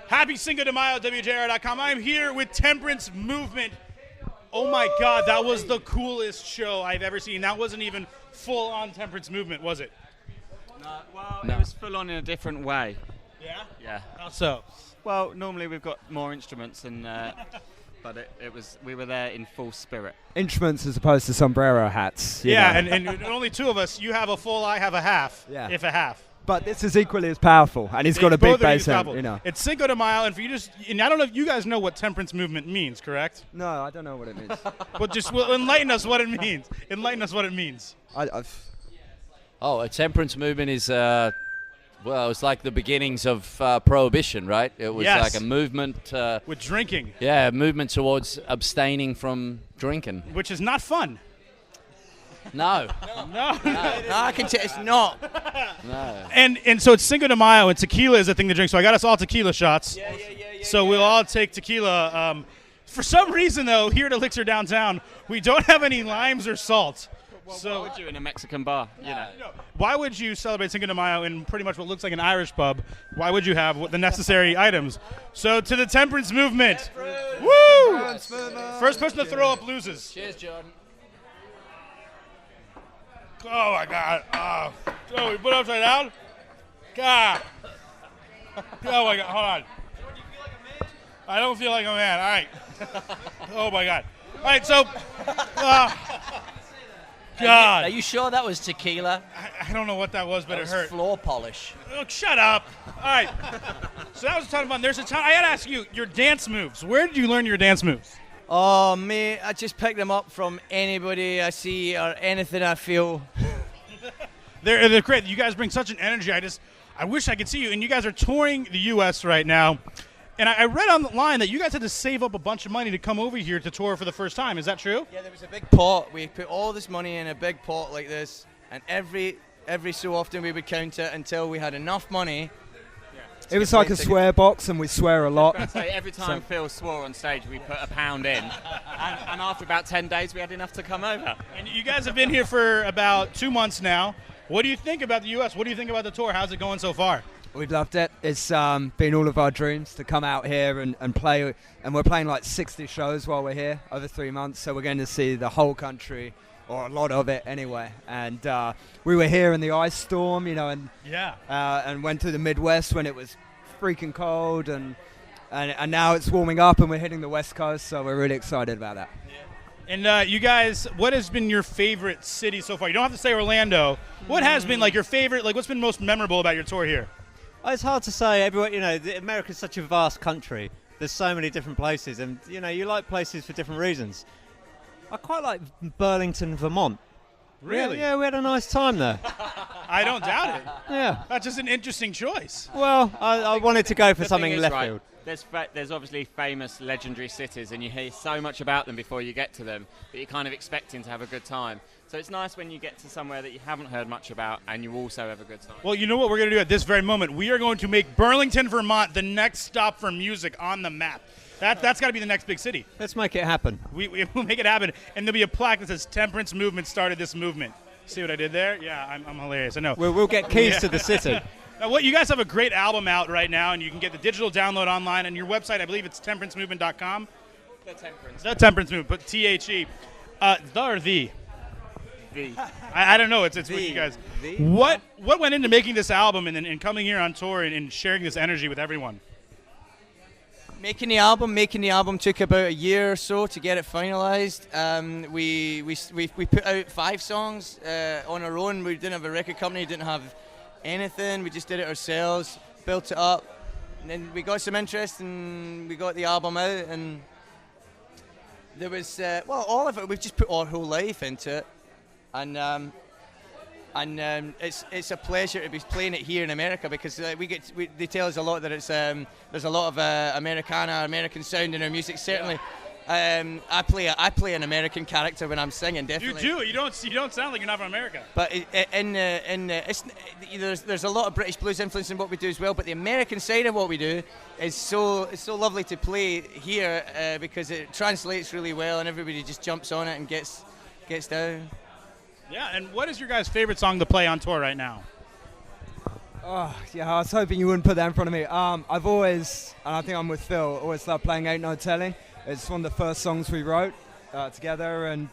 Happy Cinco de Mayo, WJRR.com. I'm here with Temperance Movement. Oh my God, that was the coolest show I've ever seen. That wasn't even full-on Temperance Movement, was it? No. It was full-on in a different way. Yeah? Yeah. How so? Well, normally we've got more instruments, and but we were there in full spirit. Instruments as opposed to sombrero hats. Yeah, and only two of us. You have a full, I have a half. Yeah. If a half. But this is equally as powerful, and he's got a big bass amp, you know. It's Cinco de Mayo, and for you and I don't know if you guys know what Temperance Movement means, correct? No, I don't know what it means. Well, enlighten us what it means. Enlighten us what it means. A temperance movement is, it's like the beginnings of prohibition, right? It was like a movement. With drinking. Yeah, a movement towards abstaining from drinking. Which is not fun. No. No, I can tell it's not. No. And so it's Cinco de Mayo, and tequila is the thing to drink. So I got us all tequila shots. Yeah. So we'll all take tequila. For some reason, though, here at Elixir Downtown, we don't have any limes or salt. So why would you in a Mexican bar? You know. Why would you celebrate Cinco de Mayo in pretty much what looks like an Irish pub? Why would you have the necessary items? So to the Temperance Movement. Woo! First person to throw up loses. Cheers, Jordan. Oh, my God. Oh, we put it upside down? God. Oh, my God. Hold on. Do you feel like a man? I don't feel like a man. All right. Oh, my God. All right, so. God. Are you sure that was tequila? I don't know what that was, but That it was hurt. floor polish. Oh, shut up. All right. So that was a ton of fun. There's a ton. I got to ask you, your dance moves. Where did you learn your dance moves? Oh, mate, I just pick them up from anybody I see or anything I feel. They're great. You guys bring such an energy. I wish I could see you. And you guys are touring the U.S. right now. And I read online that you guys had to save up a bunch of money to come over here to tour for the first time. Is that true? Yeah, there was a big pot. We put all this money in a big pot like this, and every so often we would count it until we had enough money. It was like a swear box, and we swear a lot. So every time Phil swore on stage, we put £1 in, and after about 10 days, we had enough to come over. And you guys have been here for about 2 months now. What do you think about the U.S.? What do you think about the tour? How's it going so far? We've loved it. It's been all of our dreams to come out here and play, and we're playing like 60 shows while we're here over 3 months, so we're going to see the whole country, or a lot of it anyway. And we were here in the ice storm, you know, and went to the Midwest when it was freaking cold, and now it's warming up and we're hitting the West Coast, so we're really excited about that. And you guys, what has been your favorite city so far? You don't have to say Orlando. What has been like your favorite, like what's been most memorable about your tour here? It's hard to say. Everyone, America's such a vast country. There's so many different places, and you like places for different reasons. I quite like Burlington, Vermont. Really? Yeah, we had a nice time there. I don't doubt it. Yeah. That's just an interesting choice. Well, I wanted to go for The something thing is, left right, field. There's obviously famous, legendary cities, and you hear so much about them before you get to them that you're kind of expecting to have a good time. So it's nice when you get to somewhere that you haven't heard much about and you also have a good time. Well, you know what we're going to do at this very moment? We are going to make Burlington, Vermont the next stop for music on the map. That's got to be the next big city. Let's make it happen. We'll make it happen, and there'll be a plaque that says Temperance Movement started this movement. See what I did there? Yeah, I'm hilarious. I know. We'll get keys to the city. Now, you guys have a great album out right now, and you can get the digital download online on your website. I believe it's temperancemovement.com. The Temperance Movement, but T-H-E. The or the? The. I don't know. It's what you guys. What went into making this album and coming here on tour and sharing this energy with everyone? Making the album took about a year or so to get it finalized. We put out 5 songs on our own. We didn't have a record company, didn't have anything. We just did it ourselves, built it up, and then we got some interest and we got the album out. And there was all of it. We've just put our whole life into it, and it's a pleasure to be playing it here in America because they tell us a lot that it's there's a lot of American sound in our music. Certainly, I play an American character when I'm singing. Definitely, you do. You don't sound like you're not from America. But there's a lot of British blues influence in what we do as well. But the American side of what we do is so lovely to play here because it translates really well and everybody just jumps on it and gets down. Yeah, and what is your guys' favorite song to play on tour right now? Oh, yeah, I was hoping you wouldn't put that in front of me. I've always, and I think I'm with Phil, always loved playing Ain't No Telling. It's one of the first songs we wrote together, and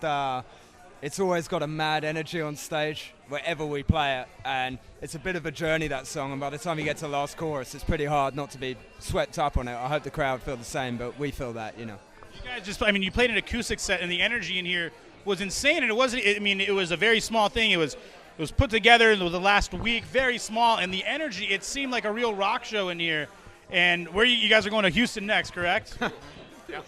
it's always got a mad energy on stage wherever we play it. And it's a bit of a journey, that song, and by the time you get to the last chorus, it's pretty hard not to be swept up on it. I hope the crowd feel the same, but we feel that, you know. You guys just, I mean, you played an acoustic set, and the energy in here was insane, and it wasn't, I mean, it was a very small thing. It was put together in the last week, very small, and the energy, it seemed like a real rock show in here. And where you guys are going to Houston next, correct? Yeah.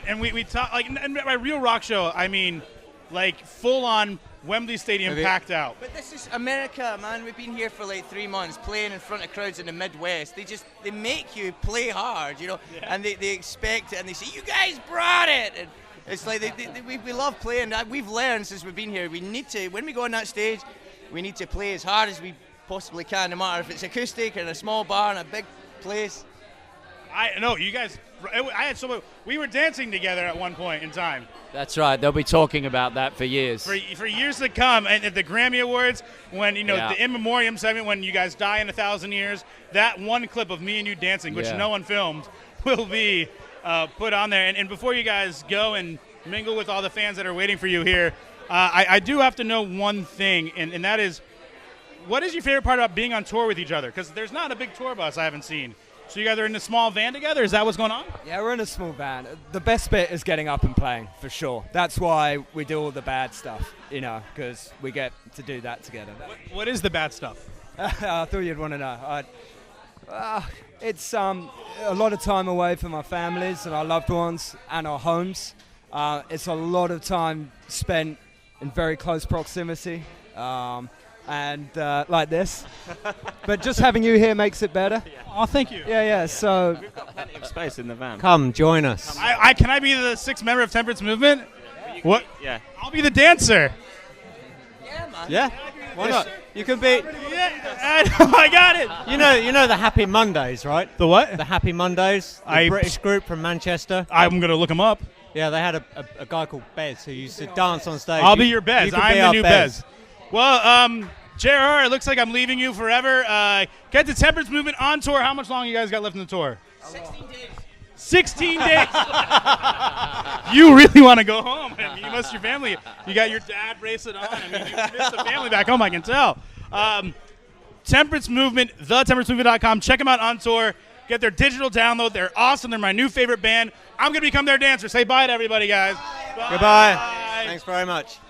And we talk, like, and by real rock show, I mean, like, full-on Wembley Stadium packed out. But this is America, man. We've been here for like 3 months playing in front of crowds in the Midwest. They make you play hard, you know, and they expect it, and they say, you guys brought it. And it's like we love playing. We've learned since we've been here, we need to, when we go on that stage, we need to play as hard as we possibly can, no matter if it's acoustic or in a small bar in a big place. I know, you guys, we were dancing together at one point in time. That's right. They'll be talking about that for years. For years to come. And at the Grammy Awards, when, you know, the In Memoriam segment, when you guys die in 1,000 years, that one clip of me and you dancing, which no one filmed, will be put on there. And before you guys go and mingle with all the fans that are waiting for you here, I do have to know one thing, and that is, what is your favorite part about being on tour with each other? Because there's not a big tour bus I haven't seen. So you guys are in a small van together? Is that what's going on? Yeah, we're in a small van. The best bit is getting up and playing, for sure. That's why we do all the bad stuff, you know, because we get to do that together. What is the bad stuff? I thought you'd want to know. It's a lot of time away from our families and our loved ones and our homes. It's a lot of time spent in very close proximity. And like this. But just having you here makes it better. Oh, thank you. Yeah, so... We've got plenty of space in the van. Come, join us. Can I be the sixth member of Temperance Movement? What? Yeah. I'll be the dancer. Yeah, man. Yeah? Why not? You can be... Yeah, I got it. You know the Happy Mondays, right? The what? The Happy Mondays, the British group from Manchester. I'm going to look them up. Yeah, they had a guy called Bez who used to dance on stage. I'll be your Bez. I'm the new Bez. Bez. Well, JRR, it looks like I'm leaving you forever. Get the Temperance Movement on tour. How much longer you guys got left in the tour? 16 days. 16 days. You really want to go home. I mean, you miss your family. You got your dad bracelet on. I mean, you miss the family back home, I can tell. Temperance Movement, thetemperancemovement.com. Check them out on tour. Get their digital download. They're awesome. They're my new favorite band. I'm going to become their dancer. Say bye to everybody, guys. Bye. Goodbye. Thanks very much.